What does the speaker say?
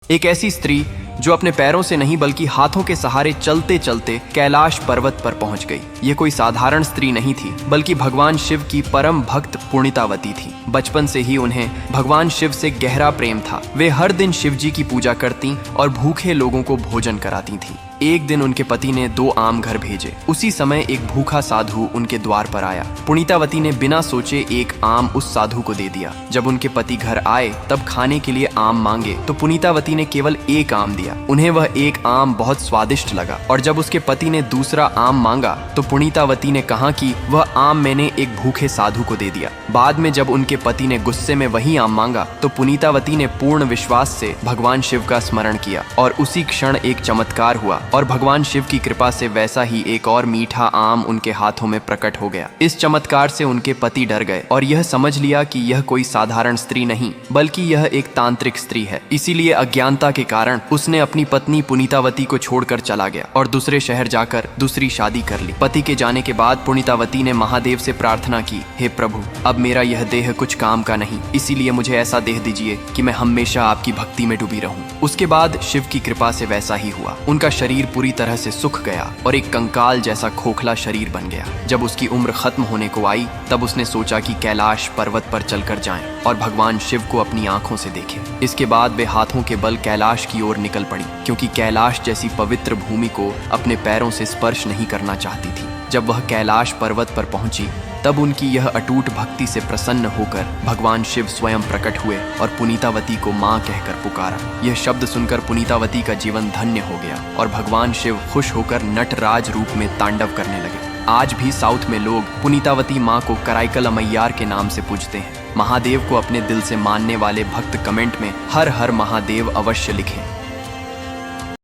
एक ऐसी स्त्री जो अपने पैरों से नहीं बल्कि हाथों के सहारे चलते चलते कैलाश पर्वत पर पहुंच गई। ये कोई साधारण स्त्री नहीं थी, बल्कि भगवान शिव की परम भक्त पुण्यतावती थी। बचपन से ही उन्हें भगवान शिव से गहरा प्रेम था। वे हर दिन शिव जी की पूजा करती और भूखे लोगों को भोजन कराती थीं। एक दिन उनके पति ने 2 आम घर भेजे। उसी समय एक भूखा साधु उनके द्वार पर आया। पुण्यतावती ने बिना सोचे एक आम उस साधु को दे दिया। जब उनके पति घर आए तब खाने के लिए आम मांगे तो पुण्यतावती ने केवल एक आम दिया। उन्हें वह एक आम बहुत स्वादिष्ट लगा और जब उसके पति ने दूसरा आम मांगा तो पुण्यतावती ने कहा कि वह आम मैंने एक भूखे साधु को दे दिया। बाद में जब उनके पति ने गुस्से में वही आम मांगा तो पुण्यतावती ने पूर्ण विश्वास से भगवान शिव का स्मरण किया और उसी क्षण एक चमत्कार हुआ और भगवान शिव की कृपा से वैसा ही एक और मीठा आम उनके हाथों में प्रकट हो गया। इस चमत्कार से उनके पति डर गए और यह समझ लिया कि यह कोई साधारण स्त्री नहीं बल्कि यह एक तांत्रिक स्त्री है। इसीलिए अज्ञानता के कारण उसने अपनी पत्नी पुण्यतावती को छोड़कर चला गया और दूसरे शहर जाकर दूसरी शादी कर ली। पति के जाने के बाद पुण्यतावती ने महादेव से प्रार्थना की, हे प्रभु, अब मेरा यह देह कुछ काम का नहीं, इसीलिए मुझे ऐसा देह दीजिए कि मैं हमेशा आपकी भक्ति में डूबी रहूं। उसके बाद शिव की कृपा से वैसा ही हुआ। उनका शरीर पूरी तरह से सूख गया और एक कंकाल जैसा खोखला शरीर बन गया। जब उसकी उम्र खत्म होने को आई तब उसने सोचा कि कैलाश पर्वत पर चलकर जाएं और भगवान शिव को अपनी आंखों से देखें। इसके बाद वे हाथों के बल कैलाश की ओर निकल पड़ी, क्योंकि कैलाश जैसी पवित्र भूमि को अपने पैरों से स्पर्श नहीं करना चाहती थी। जब वह कैलाश पर्वत पर पहुंची तब उनकी यह अटूट भक्ति से प्रसन्न होकर भगवान शिव स्वयं प्रकट हुए और पुनीतावती को माँ कहकर पुकारा। यह शब्द सुनकर पुनीतावती का जीवन धन्य हो गया और भगवान शिव खुश होकर नटराज रूप में तांडव करने लगे। आज भी साउथ में लोग पुनीतावती माँ को कराईकल अमैयार के नाम से पूजते हैं। महादेव को अपने दिल से मानने वाले भक्त कमेंट में हर हर महादेव अवश्य लिखें।